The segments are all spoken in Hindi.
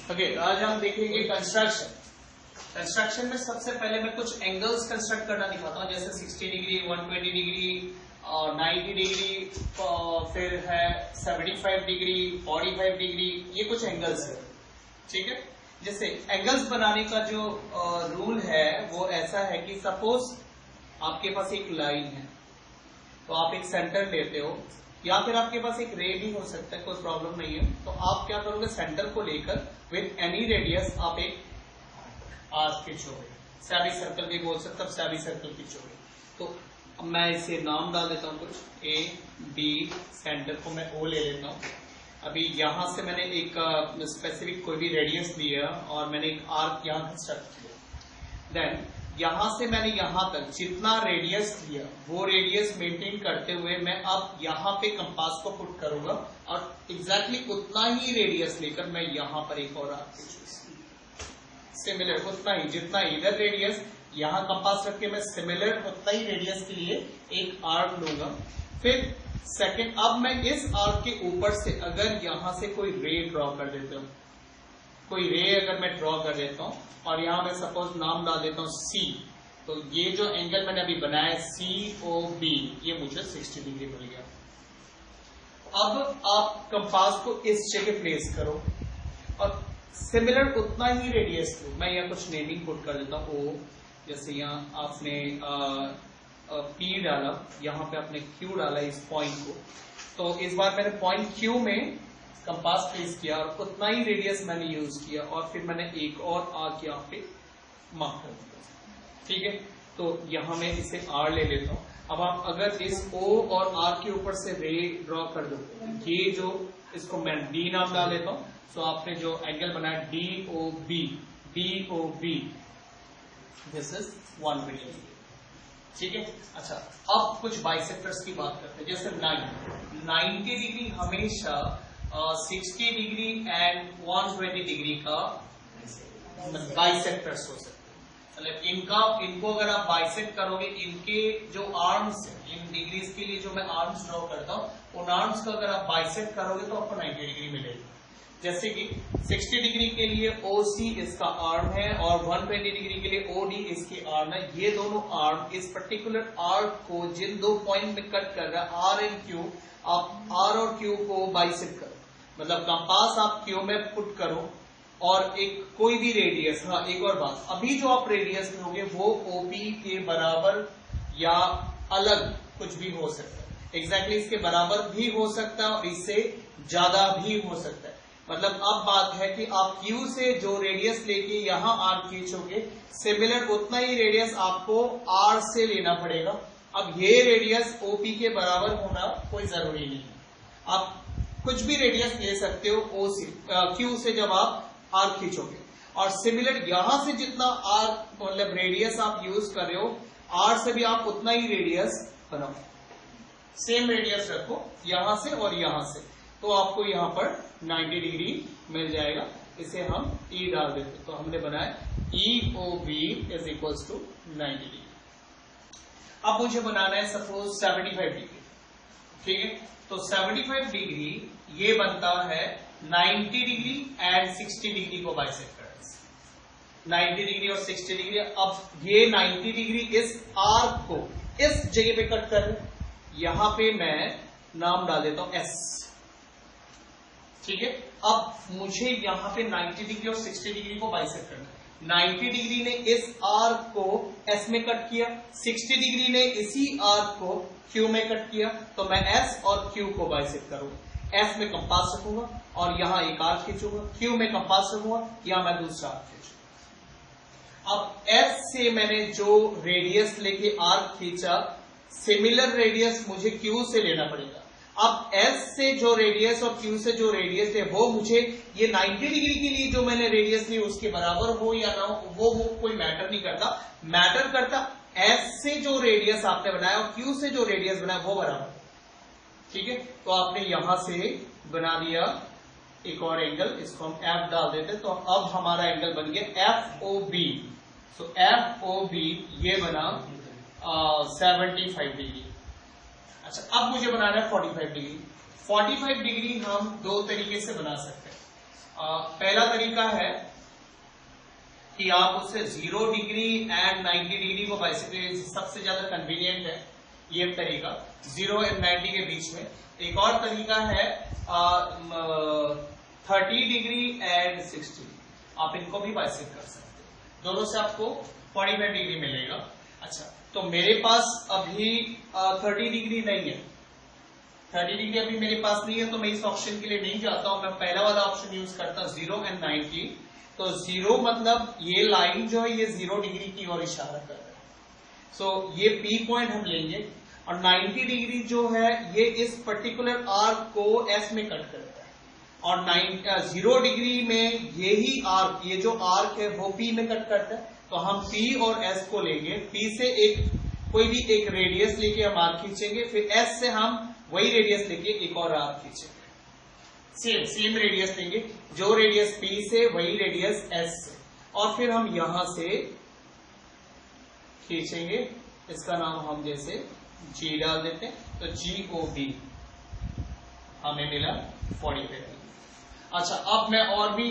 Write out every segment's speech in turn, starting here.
ओके, आज हम देखेंगे कंस्ट्रक्शन। कंस्ट्रक्शन में सबसे पहले मैं कुछ एंगल्स कंस्ट्रक्ट करना दिखाता हूँ, जैसे 60 डिग्री, 120 डिग्री और 90 डिग्री, फिर है 75 डिग्री, 45 डिग्री। ये कुछ एंगल्स है, ठीक है। जैसे एंगल्स बनाने का जो रूल है वो ऐसा है कि सपोज आपके पास एक लाइन है, तो आप एक सेंटर लेते हो, या फिर आपके पास एक रे भी हो सकता है, कोई प्रॉब्लम नहीं है। तो आप क्या करोगे, सेंटर को लेकर विथ एनी रेडियस आप एक आर्क खींचोगे, सेमी सर्कल भी बोल सकते हो, सेमी सर्कल खींचोगे। तो अब मैं इसे नाम डाल देता हूं कुछ, ए बी, सेंटर को मैं ओ ले लेता हूं। अभी यहां से मैंने एक स्पेसिफिक कोई भी रेडियस लिया और मैंने एक आर्क यहां कंस्ट्रक्ट किया। देन यहां से मैंने यहां तक जितना रेडियस लिया वो रेडियस मेंटेन करते हुए मैं अब यहां पे कंपास को पुट करूंगा और एग्जैक्टली उतना ही रेडियस लेकर मैं यहां पर एक और आर्क खींचूंगा। सिमिलर उतना ही, जितना इधर रेडियस यहां कंपास रख के मैं सिमिलर उतना ही रेडियस के लिए एक आर्क लूंगा। फिर सेकंड, अब मैं इस आर्क के ऊपर से अगर यहां से कोई रे ड्रॉ कर देता हूं, कोई रे अगर मैं ड्रॉ कर देता हूं और यहां मैं सपोज नाम डाल देता हूं सी, तो ये जो एंगल मैंने अभी बनाया COB, ये मुझे 60 डिग्री मिल गया। अब आप कंपास को इस जगह प्लेस करो और सिमिलर उतना ही रेडियस लो। मैं यहाँ कुछ नेमिंग पुट कर देता हूं, ओ, जैसे यहाँ आपने P डाला, यहाँ पे आपने Q डाला इस पॉइंट को, तो इस बार मैंने पॉइंट Q में कंपास प्लेस किया और उतना ही रेडियस मैंने यूज किया और फिर मैंने एक और आर्क यहाँ पे मार्क कर दिया, ठीक है। तो यहाँ मैं इसे R ले लेता हूँ। अब आप अगर इस O और R के ऊपर से रे ड्रॉ कर दो, ये जो इसको मैं D नाम डाल लेता हूँ। तो आपने जो एंगल बनाया DOB, दिस इज 120, ठीक है। अच्छा, अब कुछ बाइसेक्टर्स की बात करते हैं, जैसे 90 डिग्री हमेशा 60 डिग्री एंड 120 डिग्री का बाइसेक्टर्स हो सकते हैं। मतलब इनको अगर आप बाइसेक्ट करोगे, इनके जो आर्म्स है, इन डिग्रीज के लिए जो मैं आर्म्स ड्रॉ करता हूं, उन आर्म्स को अगर आप बाइसेक्ट करोगे तो आपको 90 डिग्री मिलेगी। जैसे कि 60 डिग्री के लिए OC इसका आर्म है और 120 डिग्री के लिए OD इसके आर्म है। ये दोनों आर्म इस पर्टिकुलर आर्क को जिन दो पॉइंट में कट कर रहा है R एंड Q, आप R और Q को बाइसेक्ट करो। मतलब कंपास आप Q में पुट करो और एक कोई भी रेडियस, हाँ एक और बात, अभी जो आप रेडियस लोगे वो OP के बराबर या अलग कुछ भी हो सकता है। एग्जैक्टली इसके बराबर भी हो सकता है और इससे ज्यादा भी हो सकता है। मतलब अब बात है कि आप Q से जो रेडियस लेके यहां आर्क खींचोगे, सिमिलर उतना ही रेडियस आपको R से लेना पड़ेगा। अब ये रेडियस OP के बराबर होना कोई जरूरी नहीं है, आप कुछ भी रेडियस ले सकते हो Q से जब आप आर्क खींचोगे। और सिमिलर यहां से जितना आर्क मतलब रेडियस आप यूज कर रहे हो, R से भी आप उतना ही रेडियस बनाओ, सेम रेडियस रखो यहां से और यहां से, तो आपको यहां पर 90 डिग्री मिल जाएगा। इसे हम E डाल देते, तो हमने बनाया EOB is equals to 90 degree. अब मुझे बनाना है सपोज 75 डिग्री, ठीक है। तो 75 डिग्री ये बनता है 90 डिग्री एंड 60 डिग्री को बाइसेक्ट करने। 90 डिग्री और 60 डिग्री, अब ये 90 डिग्री इस आर्क को इस जगह पे कट कर रहे, यहां पे मैं नाम डाल देता हूं S, ठीक है। अब मुझे यहां पे 90 डिग्री और 60 डिग्री को बाइसेक्ट करना है। 90 डिग्री ने इस आर्क को S में कट किया, 60 डिग्री ने इसी आर्क को Q में कट किया, तो मैं S और Q को बाइसेक्ट करूंगा। S में कंपास रखूंगा और यहां एक आर्क खींचूंगा, Q में कंपास रखूंगा, यहां मैं दूसरा आर्क खींचूंगा। अब S से मैंने जो रेडियस लेके आर्क खींचा, सिमिलर रेडियस मुझे Q से लेना पड़ेगा। अब S से जो रेडियस और Q से जो रेडियस है वो मुझे ये 90 डिग्री के लिए जो मैंने रेडियस ली उसके बराबर हो या ना हो, वो कोई मैटर नहीं करता। मैटर करता S से जो रेडियस आपने बनाया और Q से जो रेडियस बनाया वो बराबर, ठीक है। तो आपने यहां से बना दिया एक और एंगल, इसको हम F डाल देते, तो अब हमारा एंगल बन गया FOB। तो FOB ये बना 75 डिग्री। अच्छा, अब मुझे बनाना है 45 डिग्री। 45 डिग्री हम दो तरीके से बना सकते हैं। पहला तरीका है कि आप उससे 0 डिग्री एंड 90 डिग्री को बाइसेक्ट, सबसे ज्यादा कन्वीनियंट है ये तरीका 0 एंड 90 के बीच में। एक और तरीका है 30 डिग्री एंड 60, आप इनको भी बाइसेक्ट कर सकते हैं, दोनों से आपको 45 डिग्री मिलेगा। अच्छा, तो मेरे पास अभी 30 डिग्री नहीं है, 30 डिग्री अभी मेरे पास नहीं है, तो मैं इस ऑप्शन के लिए नहीं जाता हूं, मैं पहला वाला ऑप्शन यूज करता हूं 0 एंड 90। तो 0 मतलब ये लाइन जो है ये 0 डिग्री की ओर इशारा कर रहा है, सो ये P पॉइंट हम लेंगे, और 90 डिग्री जो है ये इस पर्टिकुलर आर्क को S में कट करता है, और 0 डिग्री में यही आर्क, ये जो आर्क है वो P में कट करता है। तो हम P और S को लेंगे, P से कोई भी एक रेडियस लेके हम आर्क खींचेंगे, फिर S से हम वही रेडियस लेके एक और आर्क खींचेंगे, सेम रेडियस लेंगे, जो रेडियस P से वही रेडियस S से, और फिर हम यहां से खींचेंगे, इसका नाम हम जैसे G डाल देते हैं, तो GOB हमें मिला 45। अच्छा, अब मैं और भी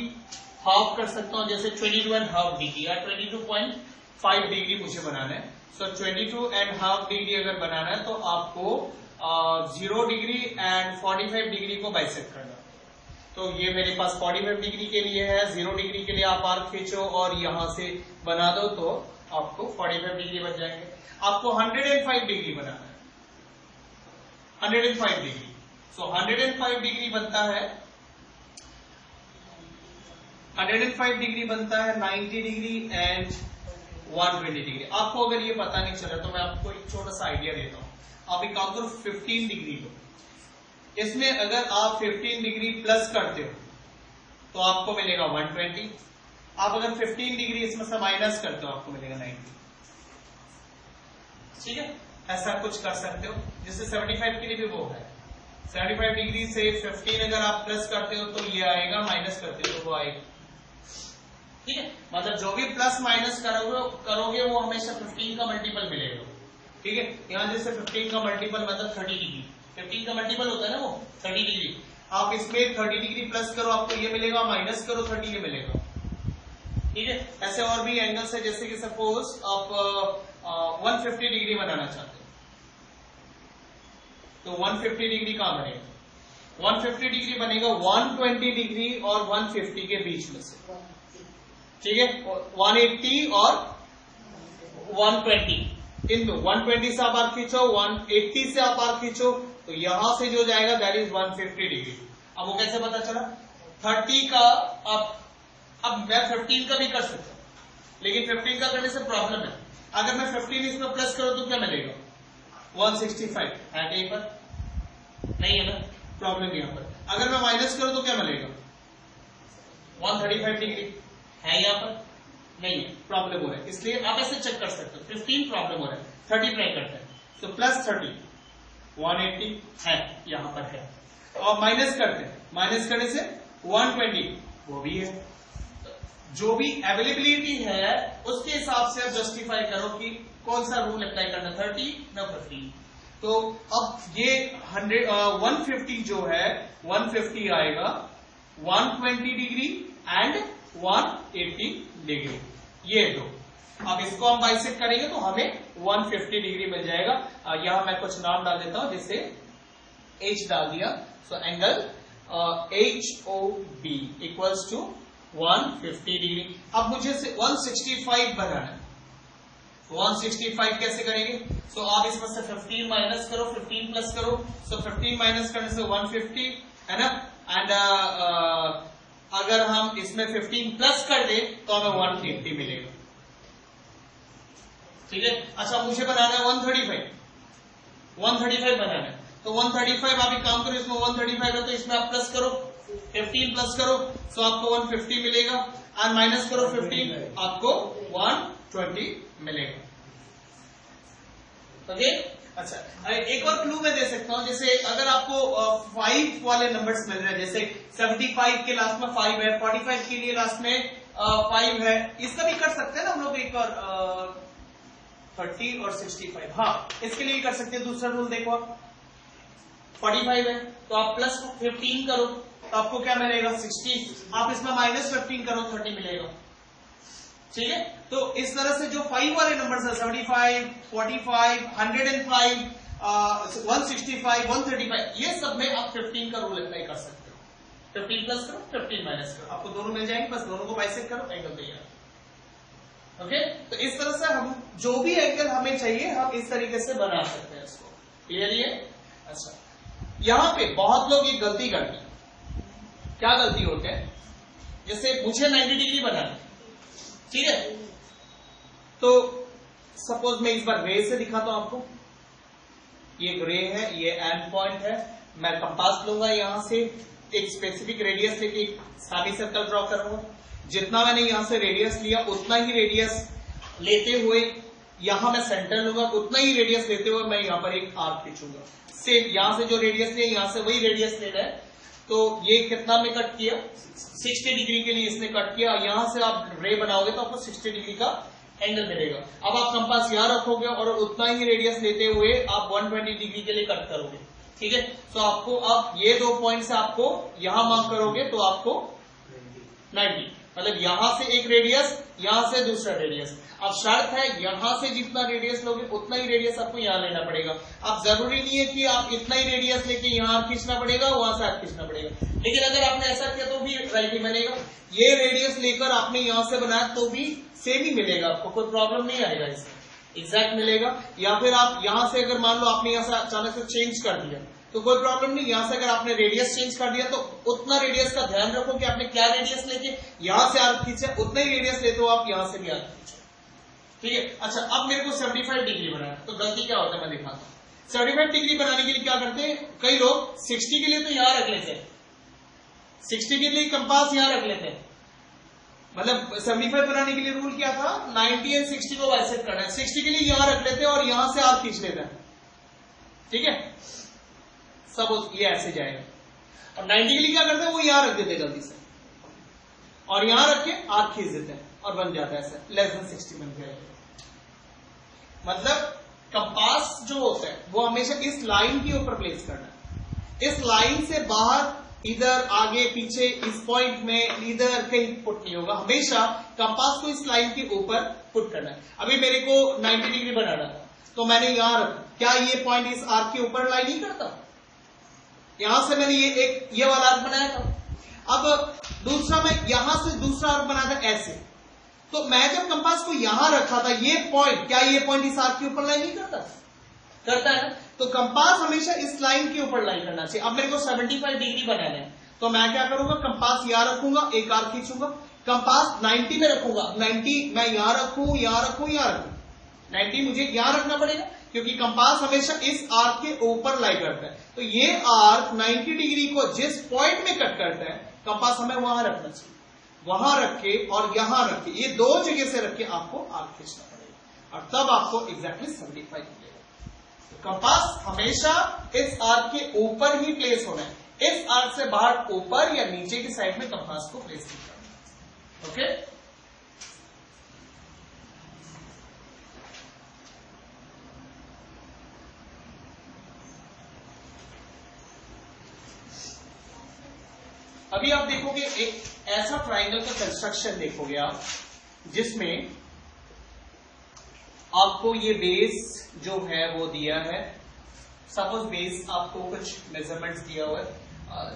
हाफ कर सकता हूं, जैसे 22.5 डिग्री या 22.5 डिग्री मुझे बनाना है। सो 22.5 डिग्री अगर बनाना है तो आपको 0 डिग्री एंड 45 डिग्री को बाइसेक्ट करना। तो ये मेरे पास 45 डिग्री के लिए है, 0 डिग्री के लिए आप आर्क खींचो और यहां से बना दो तो आपको 45 डिग्री बन जाएंगे। आपको 105 डिग्री बनाना है, 105 डिग्री। सो 105 डिग्री बनता है, 105 डिग्री बनता है 90 डिग्री एंड 120 डिग्री। आपको अगर ये पता नहीं चला तो मैं आपको एक छोटा सा आइडिया देता हूं। आप एक काम करो, 15 डिग्री लो, इसमें अगर आप 15 डिग्री प्लस करते हो तो आपको मिलेगा 120। आप अगर 15 डिग्री इसमें से माइनस करते हो आपको मिलेगा 90। ठीक है, ऐसा कुछ कर सकते हो। जैसे 75 के लिए भी वो है, 75 डिग्री से 15 अगर आप प्लस करते हो तो ये आएगा, माइनस करते हो तो वो आएगा। ठीक है, मतलब जो भी प्लस माइनस करोगे वो हमेशा 15 का मल्टीपल मिलेगा। ठीक है, यहां जैसे 15 का मल्टीपल मतलब 30 डिग्री, 15 का मल्टीपल होता है ना वो 30 डिग्री। आप इसमें 30 डिग्री प्लस करो आपको ये मिलेगा, माइनस करो 30 ये मिलेगा। ठीक है, ऐसे और भी एंगल्स है, जैसे कि सपोज आप 150 डिग्री बनाना चाहते हो तो 150 डिग्री कहां बनेगा? 150 डिग्री बनेगा 120 डिग्री और 150 के बीच में से। ठीक है, 180 और 120, इन दो 120 से आप आर्क खींचो, 180 से आप आर्क खींचो, तो यहां से जो जाएगा दैट इज 150 डिग्री। अब वो कैसे पता चला? 30 का अब मैं 15 का भी कर सकता हूं, लेकिन 15 का करने से प्रॉब्लम है। अगर मैं 15 इसमें प्लस करूं तो क्या मिलेगा? 165 है कहीं पर? नहीं है ना, प्रॉब्लम यहां पर। अगर मैं माइनस करूं तो क्या मिलेगा? 135 डिग्री है यहां पर? नहीं है, प्रॉब्लम हो रहा है। इसलिए आप ऐसे चेक कर सकते हो, 15 प्रॉब्लम हो रहा है, 30 ट्राई करते हैं तो प्लस 30 180 है, यहां पर है। और माइनस करते हैं, माइनस करने से 120 वो भी है। जो भी अवेलेबिलिटी है उसके हिसाब से आप जस्टिफाई करो कि कौन सा रूल अप्लाई करना, 30 ना 15। तो अब ये 150 जो है 150 आएगा 120 डिग्री एंड 180 डिग्री, ये दो। अब इसको हम बाइसेक्ट करेंगे तो हमें 150 डिग्री मिल जाएगा। यहां मैं कुछ नाम डाल देता हूं, जैसे H डाल दिया, so angle HOB equals to 150 degree. अब मुझे 165 बनाना है, 165 कैसे करेंगे? सो आप इसमें से 15 माइनस करो, 15 प्लस करो, सो 15 माइनस करने से 150 है ना, एंड अगर हम इसमें 15 प्लस कर दे तो हमें 150 मिलेगा। ठीक है, अच्छा मुझे बनाना है 135 बनाना है, तो 135 आप एक काम करो, इसमें 135 है तो इसमें आप प्लस करो, 15 प्लस करो, सो आपको 150 मिलेगा, और माइनस करो 15 आपको 120 मिलेगा। ओके, अच्छा एक और क्लू मैं दे सकता हूं, जैसे अगर आपको 5 वाले नंबर्स मिल रहे हैं, जैसे 75 के लास्ट में 5 है, 45 के लिए लास्ट में 5 है, इसका भी कर सकते हैं ना हम लोग एक और 30 और 65। हाँ, इसके लिए कर सकते हैं। दूसरा रूल देखो, आप 45 है तो आप प्लस 15 करो, तो आपको क्या मिलेगा 60, आप इसमें -15 करो 30 मिलेगा। ठीक है, तो इस तरह से जो 5 वाले नंबर है 75, 45, 105, 165, 135, ये सब में आप 15 का रूल अप्लाई कर सकते हो। 15 प्लस करो 15 माइनस करो, आपको दोनों मिल जाएंगे, बस दोनों को बाइसेक्ट करो, एंगल तैयार। ओके, तो इस तरह से हम जो भी एंगल हमें चाहिए हम इस तरीके से बना सकते हैं इसको। क्लियर ये? अच्छा, यहां पे बहुत लोग ये गलती करते हैं। क्या गलती होते हैं? जैसे मुझे 90 डिग्री बनाना, ठीक है, तो सपोज मैं इस बार रे से दिखाता हूं आपको। ये एक रे है, ये एंड पॉइंट है, मैं कंपास लूंगा, यहां से एक स्पेसिफिक रेडियस लेके सेमी सर्कल ड्रॉ करूंगा। जितना मैंने यहां से रेडियस लिया उतना ही रेडियस लेते हुए यहां मैं सेंटर लूंगा, उतना ही रेडियस लेते हुए मैं यहां पर एक आर्क खींचूंगा। सेम यहां से जो रेडियस लिया यहां से वही रेडियस लेना है। तो ये कितना में कट किया? 60 डिग्री के लिए इसने कट किया। यहां से आप रे बनाओगे तो आपको 60 डिग्री का एंगल मिलेगा। अब आप कंपास यहां रखोगे और उतना ही रेडियस लेते हुए आप 120 डिग्री के लिए कट करोगे। ठीक है, तो आपको अब ये 2 पॉइंट से आपको यहां मार्क करोगे तो आपको 90, मतलब यहां से एक रेडियस, यहां से दूसरा रेडियस। अब शर्त है यहां से जितना रेडियस लोगे उतना ही रेडियस आपको यहां लेना पड़ेगा। अब जरूरी नहीं है कि आप इतना ही रेडियस लेके यहां खींचना पड़ेगा, वहां से आप खींचना पड़ेगा। लेकिन अगर आपने ऐसा किया तो भी राइट ही मिलेगा। ये रेडियस लेकर आपने यहां से बनाया तो भी सेम ही मिलेगा, आपको कोई प्रॉब्लम नहीं आएगा, इसमें एग्जैक्ट मिलेगा। या फिर आप यहां से अगर मान लो आपने यहां से अचानक से चेंज कर दिया तो कोई प्रॉब्लम नहीं। यहां से अगर आपने रेडियस चेंज कर दिया तो उतना रेडियस का ध्यान रखो कि आपने क्या रेडियस लेके यहां से आर्क खींचे, उतना ही रेडियस लेते हो आप यहां से भी आर्क खींचो। ठीक है, अच्छा अब मेरे को 75 डिग्री बनाना है, तो गलती क्या होता है मैं दिखाता हूं। 75 डिग्री बनाने के लिए क्या करते हैं कई लोग, 60 के लिए तो यहां रख लेते हैं, 60 के लिए कंपास यहां रख लेते हैं। मतलब 75 बनाने के लिए रूल क्या था, 90 और 60 को बाइसेक्ट करना है। 60 के लिए यहां रख लेते हैं और यहां से आर्क खींच लेते हैं। ठीक है, सब ये ऐसे जाएगा। और 90 के लिए क्या करते हैं, वो यहां रख देते हैं गलती से और यहां रख के आर्क खींच देते हैं और बन जाता है ऐसे लेस देन 60 बन जाएगा। मतलब कंपास जो होता है वो हमेशा इस लाइन के ऊपर प्लेस करना है। इस लाइन से बाहर इधर आगे पीछे इस पॉइंट में इधर कहीं पुट नहीं होगा, हमेशा कंपास को इस लाइन के ऊपर पुट करना है। अभी मेरे को 90 डिग्री बनाना था तो मैंने यहां रखा, क्या ये पॉइंट इस आर्क के ऊपर लाई नहीं करता? यहां से मैंने ये वाला आर्क बनाया था। अब दूसरा मैं यहां से दूसरा आर्क बनाया था ऐसे, तो मैं जब कंपास को यहां रखा था ये पॉइंट, क्या ये पॉइंट इस आर्क के ऊपर लाई नहीं करता? करता है ना। तो कंपास हमेशा इस लाइन के ऊपर लाई करना चाहिए। अब मेरे को 75 डिग्री बनाना है तो मैं क्या करूंगा, कंपास यहां रखूंगा, एक आर्क खींचूंगा, कंपास 90 में रखूंगा। 90 मैं यहां रखूं, यहां रखूं, यहां रखूं, 90 मुझे यहां रखना पड़ेगा क्योंकि कंपास हमेशा इस आर्क के ऊपर लाई करता है। तो ये आर्क 90 डिग्री को जिस पॉइंट में कट करता है कंपास हमें वहां रखना चाहिए। वहां रख के और यहां रख के, ये दो जगह से रख के आपको आर्क खींचना पड़ेगा और तब आपको एग्जैक्टली 75 मिलेगा। तो कंपास हमेशा इस आर्क के ऊपर ही प्लेस होना है। इस आर्क से बाहर ऊपर या नीचे की साइड में कंपास को प्लेस नहीं करना। ओके, अभी आप देखोगे एक ऐसा ट्राइंगल का कंस्ट्रक्शन देखोगे आप जिसमें आपको ये बेस जो है वो दिया है। सपोज बेस आपको कुछ मेजरमेंट्स दिया हुआ है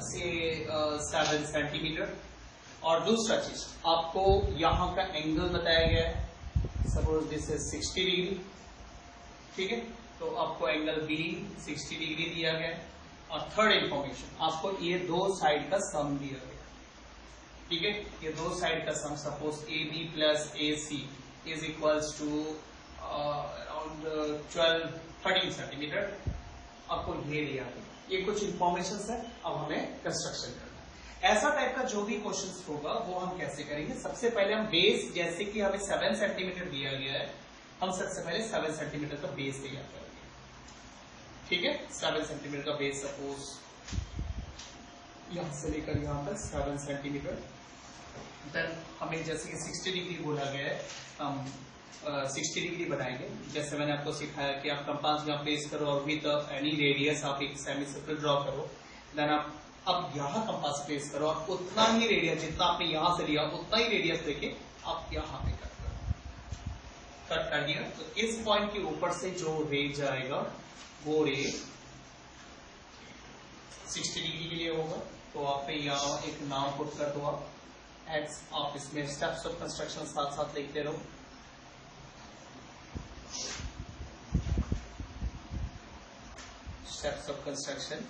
से 7 सेंटीमीटर, और दूसरा चीज आपको यहां का एंगल बताया गया है, सपोज दिस इज 60 डिग्री। ठीक है, तो आपको एंगल बी 60 डिग्री दिया गया है। और थर्ड इंफॉर्मेशन आपको ये दो साइड का सम दिया गया। ठीक है, ये दो साइड का sum suppose A B plus A C is equals to around 13 centimetre आपको ये दिया गया। ये कुछ इंफॉर्मेशन है, अब हमें कंस्ट्रक्शन करना है। ऐसा टाइप का जो भी क्वेश्चन होगा वो हम कैसे करेंगे, सबसे पहले हम बेस, जैसे कि हमें 7 सेंटीमीटर दिया गया है, हम सबसे पहले 7 सेंटीमीटर का बेस तैयार करेंगे। ठीक है, 7 सेंटीमीटर का बेस सपोज यहां से लेकर यहां तक 7 सेंटीमीटर। देन हमें जैसे कि 60 डिग्री बोला गया है, हम 60 डिग्री बनाएंगे। जैसे मैंने आपको सिखाया कि आप कंपास यहाँ प्लेस करो और विथ एनी रेडियस आप एक सेमी सर्कल ड्रॉ करो। देन आप अब यहाँ कंपास प्लेस करो और उतना ही रेडियस जितना आपने यहां से लिया उतना ही रेडियस लेके आप यहाँ पे कट करो। कट कर दिया तो इस पॉइंट के ऊपर से जो रे जाएगा वो रे 60 डिग्री के लिए होगा। तो आप यहाँ एक नाम पुट कर दो आप एक्स। आप इसमें स्टेप्स ऑफ कंस्ट्रक्शन साथ साथ लिखते रहो। स्टेप्स ऑफ कंस्ट्रक्शन,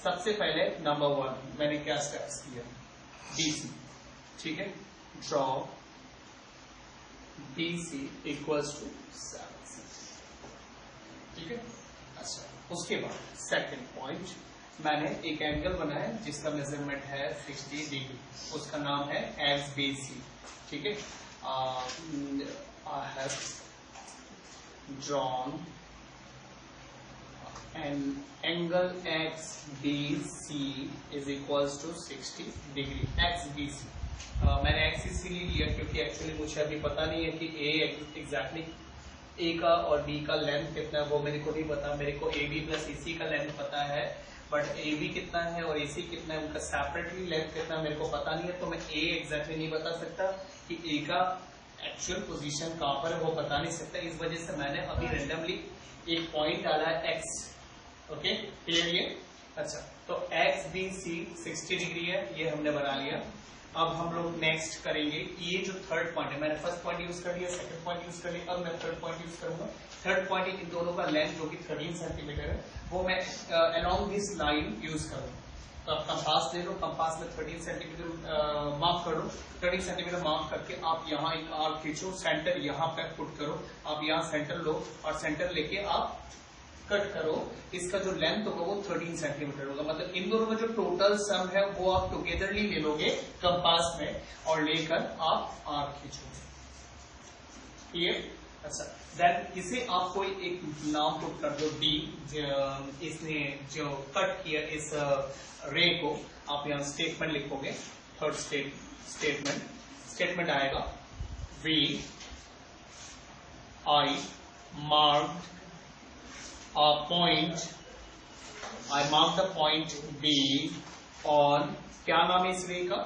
सबसे पहले नंबर 1 मैंने क्या स्टेप्स किया, BC, ठीक है, ड्रॉ BC इक्वल्स टू 7, ठीक है। अच्छा, उसके बाद सेकंड पॉइंट मैंने एक एंगल बनाया जिसका मेजरमेंट है 60 डिग्री, उसका नाम है XBC, ठीक है। I have drawn an angle XBC is equals to 60 degree। XBC मैंने X इसलिए लिया क्योंकि एक्चुअली मुझे अभी पता नहीं है कि एग्जैक्टली A का और B का लेंथ कितना है वो मेरे को नहीं पता। मेरे को AB प्लस AC का लेंथ पता है, बट AB कितना है और AC कितना है उनका सेपरेटली लेंथ कितना मेरे को पता नहीं है। तो मैं A एग्जैक्टली नहीं बता सकता कि A का एक्चुअल पोजीशन कहां पर है वो बता नहीं सकता। इस वजह से मैंने अभी रेंडमली एक पॉइंट डाला है X। ओके, क्लियर ये? अच्छा, तो XBC 60 डिग्री है, ये हमने बना लिया। अब हम लोग नेक्स्ट करेंगे ये जो थर्ड पॉइंट है, मैंने फर्स्ट पॉइंट यूज कर लिया, सेकंड पॉइंट यूज कर लिया, अब मैं थर्ड पॉइंट यूज करूंगा। थर्ड पॉइंट इन दोनों का लेंथ जो कि 13 सेंटीमीटर है वो मैं अलोंग दिस लाइन यूज करूंगा। तो आप कंपास ले लो, कंपास में 13 सेंटीमीटर मार्क कर लो। 13 सेंटीमीटर मार्क करके आप यहाँ एक आर्क खींचो, सेंटर यहाँ पे पुट करो। आप यहाँ सेंटर लो और सेंटर लेके आप कट करो। इसका जो लेंथ होगा वो 13 सेंटीमीटर होगा। मतलब इन दोनों का जो टोटल सम है वो आप टुगेदरली ले लोगे कंपास में और लेकर आप आर्क खींचोगे। क्लियर? अच्छा, देन इसे आप कोई एक नाम पुट कर दो D। इसने जो कट किया इस रे को आप यहाँ स्टेटमेंट लिखोगे। थर्ड स्टेटमेंट आएगा I marked a point, I marked the point B on, क्या नाम है इस रे का,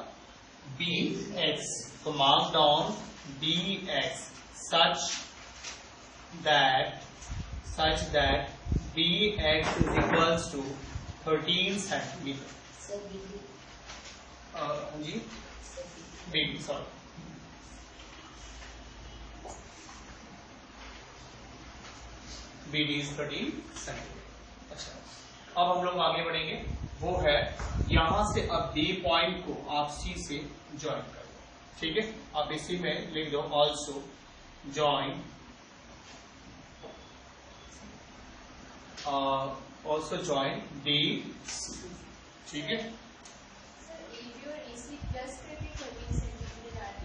BX। तो mark down BX such that BX is equals to 13 centimetre. जी BB, sorry, BD is 13 centimetre. अच्छा, अब हम लोग आगे बढ़ेंगे, वो है यहां से अब B पॉइंट को आप C से ज्वाइन कर दो, ठीक है। आप इसी में लिख दो also join, also join D, ठीक है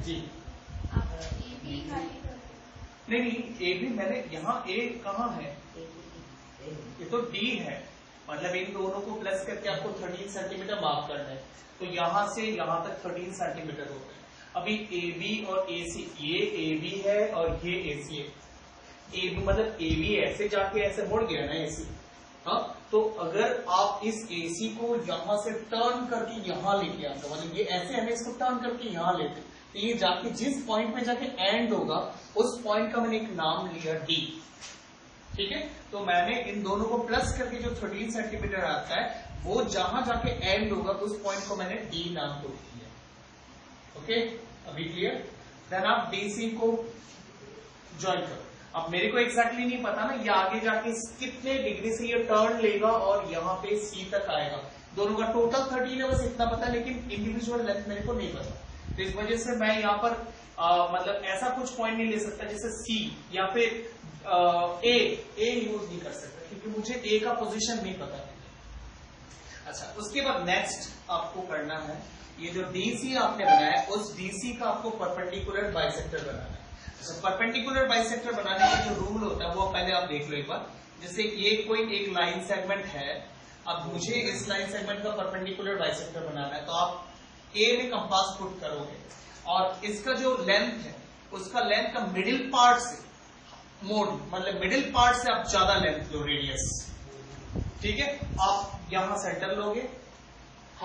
जी। नहीं, ए भी मैंने यहाँ A कहाँ है, ये तो D है। मतलब इन दोनों को प्लस करके आपको 13 सेंटीमीटर मार्क करना है। तो यहाँ से यहाँ तक 13 सेंटीमीटर होता है। अभी AB और AC, ये AB है और ये AC है। AB मतलब AB ऐसे जाके ऐसे मुड़ गया ना AC। हाँ, तो अगर आप इस AC को यहाँ से टर्न करके यहाँ लेके आते, मतलब ये ऐसे हमें इसको टर्न करके यहाँ लेते, तो ये जाके जिस पॉइंट पे जाके एंड होगा उस पॉइंट का मैंने एक नाम लिया D, ठीक है। तो मैंने इन दोनों को प्लस करके जो 13 सेंटीमीटर आता है वो जहां जाके एंड होगा उस पॉइंट को मैंने D नाम को दिया। ओके, अभी क्लियर? देन आप DC को ज्वाइन करो। अब मेरे को एग्जैक्टली नहीं पता ना ये आगे जाके कितने डिग्री से ये टर्न लेगा और यहाँ पे C तक आएगा। दोनों का टोटल 13 है, बस इतना पता, लेकिन इंडिविजुअल लेंथ मेरे को नहीं पता। तो इस वजह से मैं यहाँ पर मतलब ऐसा कुछ पॉइंट नहीं ले सकता जैसे C या फिर A यूज नहीं कर सकता क्योंकि मुझे A का पोजीशन नहीं पता है। अच्छा, उसके बाद नेक्स्ट आपको करना है ये जो DC आपने बनाया है उस DC का आपको परपेंडिकुलर बाइसेक्टर बनाना है। अच्छा, परपेंडिकुलर बाइसेक्टर बनाने का जो रूल होता है वो पहले आप देख लो एक बार। जैसे ये कोई एक लाइन सेगमेंट है, अब मुझे इस लाइन सेगमेंट का परपेंडिकुलर बाइसेक्टर बनाना है, तो आप A में कंपास पुट करोगे और इसका जो लेंथ है उसका लेंथ का मिडिल पार्ट से मोड, मतलब मिडिल पार्ट से आप ज्यादा लेंथ लो, रेडियस, ठीक है। आप यहां सेंटर लोगे,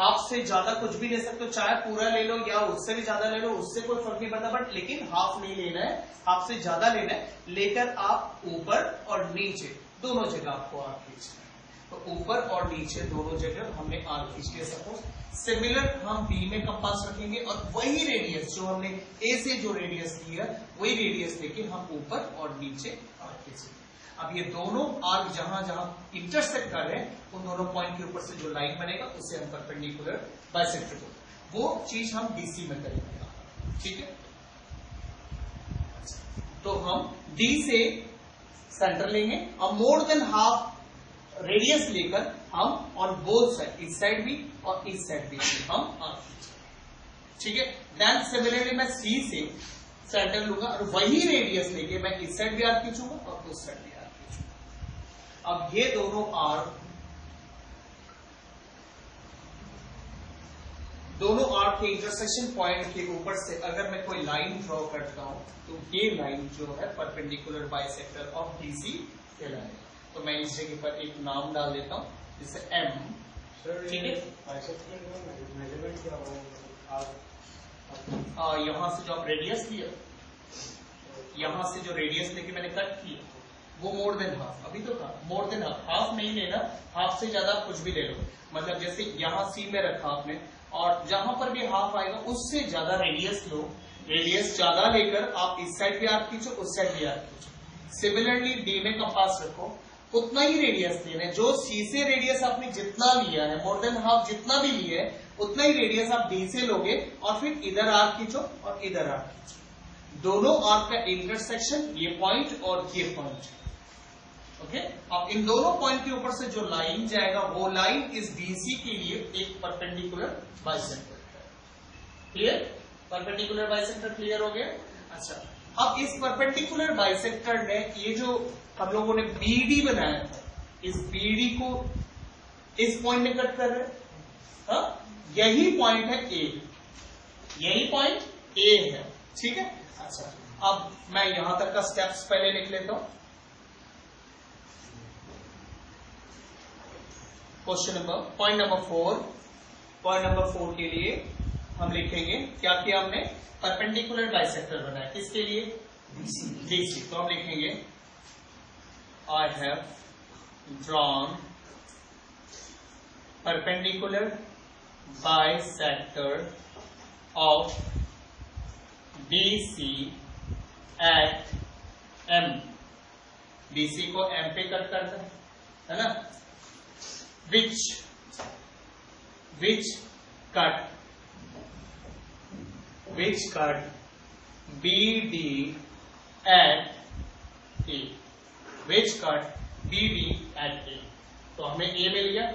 हाफ से ज्यादा कुछ भी ले सकते हो, चाहे पूरा ले लो या उससे भी ज्यादा ले लो, उससे कोई फर्क नहीं पड़ता, बट लेकिन हाफ नहीं लेना है, हाफ से ज्यादा लेना है। लेकर आप ऊपर और नीचे दोनों जगह आपको आर्क खींचना है। तो ऊपर और नीचे दोनों जगह हमने आर्क खींच लिया। सपोज सिमिलर हम बी में कंपास रखेंगे और वही रेडियस जो हमने ए से जो रेडियस लिया वही रेडियस लेके हम ऊपर और नीचे आर्क खींचेंगे। अब ये दोनों आर्क जहां जहां इंटरसेक्ट कर रहे हैं उन दोनों पॉइंट के ऊपर से जो लाइन बनेगा उसे हम परपेंडिकुलर बाइसेक्टर बोलते हैं। वो चीज हम डीसी में करेंगे, ठीक है। तो हम डी से सेंटर लेंगे और मोर देन हाफ रेडियस लेकर हम ऑन बोथ साइड, इस साइड भी और इस साइड भी हम आर्क खींचेंगे, ठीक है। देन सिमिलरली मैं सी से सेंटर लूंगा और वही रेडियस लेके मैं इस साइड भी आर्क खींचूंगा और उस साइड भी। अब ये दोनों आर्क के इंटरसेक्शन पॉइंट के ऊपर से अगर मैं कोई लाइन ड्रॉ करता हूं तो ये लाइन जो है परपेंडिकुलर बाइसेक्टर ऑफ डीसी कहलाएगा। तो मैं इस जगह पर एक नाम डाल देता हूं जिससे एम, ठीक है। यहां से जो आप रेडियस लिया, यहां से जो रेडियस लेके मैंने कट किया वो मोर देन हाफ, अभी तो कहा मोर देन हाफ, हाफ नहीं लेना, हाफ से ज्यादा कुछ भी ले लो। मतलब जैसे यहां सी में रखा आपने और जहां पर भी हाफ आएगा उससे ज्यादा रेडियस लो, रेडियस ज्यादा लेकर आप इस साइड भी आर्क खींचो, उस साइड भी आर्क खींचो। सिमिलरली डी में कंपास रखो, उतना ही रेडियस लेना है, जो सी से रेडियस आपने जितना लिया है मोर देन हाफ जितना भी लिया है उतना ही रेडियस आप डी से लोगे और फिर इधर आर्क खींचो और इधर आर्क खींचो। दोनों आर्क का इंटरसेक्शन ये पॉइंट और ये पॉइंट, ओके। अब इन दोनों पॉइंट के ऊपर से जो लाइन जाएगा वो लाइन इस डीसी के लिए एक परपेंडिकुलर बाइसेक्टर है। क्लियर? परपेंडिकुलर बाइसेक्टर क्लियर हो गया? अच्छा, अब इस परपेंडिकुलर बाइसेक्टर ने ये जो हम लोगों ने बीडी बनाया था, इस बीडी को इस पॉइंट में कट कर रहे हैं, यही पॉइंट है ए, यही पॉइंट ए है, ठीक है। अच्छा, अब मैं यहां तक का स्टेप्स पहले लिख लेता हूं। क्वेश्चन नंबर पॉइंट नंबर 4 के लिए हम लिखेंगे क्या किया हमने, परपेंडिकुलर बाइसेक्टर बनाया, किसके लिए, डीसी। तो हम लिखेंगे I have drawn perpendicular bisector of DC at M. DC को एम पे कट करता है ना, which cut BD at A, which cut BD at A। तो हमें A मिल गया,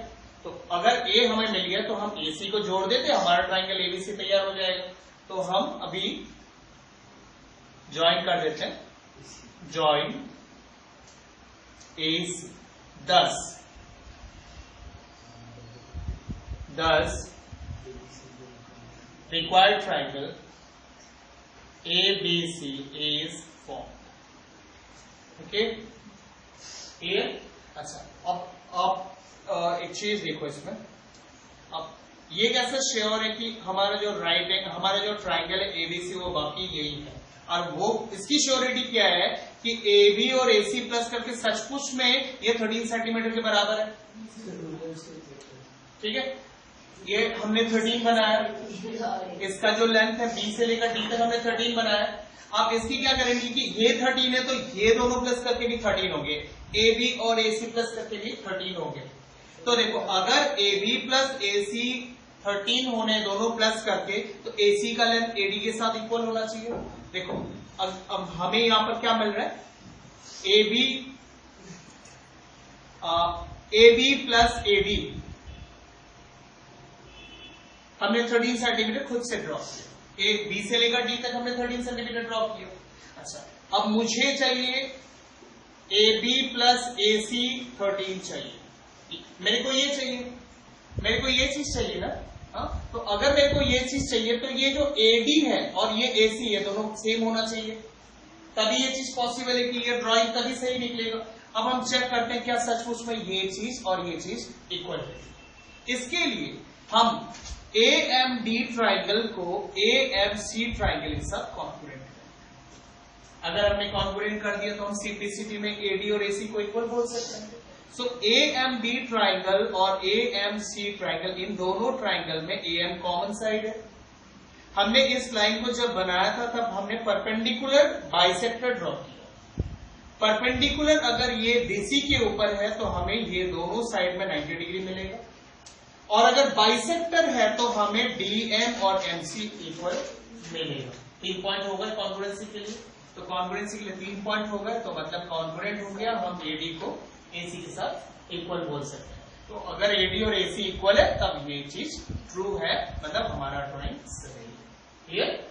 तो अगर A हमें मिल गया तो हम AC को जोड़ देते, हमारा ट्राइंगल ABC तैयार हो जाएगा। तो हम अभी ज्वाइन कर देते हैं, join AC। Thus, required triangle ABC is formed. Okay? Clear? अच्छा, अब एक चीज देखो इसमें, अब ये कैसे श्योर है कि हमारा जो हमारा जो ट्राइंगल है एबीसी वो बाकी यही है, और वो इसकी श्योरिटी क्या है कि AB और AC प्लस करके सचमुच में ये 13 सेंटीमीटर के बराबर है, ठीक है। ये हमने 13 बनाया, इसका जो लेंथ है B से लेकर D तक हमने 13 बनाया। आप इसकी क्या करेंगे कि ये 13 है तो ये दोनों प्लस करके भी 13 होंगे, AB और AC प्लस करके भी 13 होंगे। तो देखो अगर AB प्लस AC 13 होने दोनों प्लस करके, तो AC का लेंथ AD के साथ इक्वल होना चाहिए। देखो अब हमें यहां पर क्या मिल रहा है, AB प्लस AD हमने 13 सेंटीमीटर खुद से ड्रॉ किया, एक बी से लेकर डी तक हमने 13 सेंटीमीटर ड्रॉ किया। अच्छा, अब मुझे चाहिए ए बी प्लस ए सी 13 चाहिए, मेरे को ये चाहिए, मेरे को ये चीज चाहिए ना। हाँ, तो अगर मेरे को ये चीज चाहिए तो ये जो ए डी है और ये ए सी है दोनों सेम होना चाहिए, तभी ये चीज पॉसिबल है कि ये ड्रॉइंग तभी सही निकलेगा। अब हम चेक करते हैं क्या सचमुच में ये चीज और ये चीज इक्वल है। इसके लिए हम AMD ट्राइंगल को AMC ट्राइंगल के साथ कॉन्ग्रुएंट करें। अगर हमने कॉन्ग्रुएंट कर दिया तो हम सिंप्लिसिटी में AD और AC को इक्वल बोल सकते हैं। सो AMD ट्राइंगल और AMC ट्राइंगल, इन दोनों ट्राइंगल में AM कॉमन साइड है। हमने इस लाइन को जब बनाया था तब हमने परपेंडिकुलर बाइसेक्टर ड्रॉ किया। परपेंडिकुलर अगर ये DC के ऊपर है तो हमें ये दोनों साइड में 90 डिग्री मिलेगा, और अगर बाइसेक्टर है तो हमें DM और MC इक्वल मिलेगा। 3 पॉइंट हो गए कॉन्ग्रुएंसी के लिए, तो कॉन्ग्रुएंसी के लिए 3 पॉइंट हो गए, तो मतलब कॉन्ग्रुएंट हो गया, हम AD को AC के साथ इक्वल बोल सकते हैं। तो अगर AD और AC इक्वल है तब ये चीज ट्रू है, मतलब हमारा ड्राइंग सही है। क्लियर?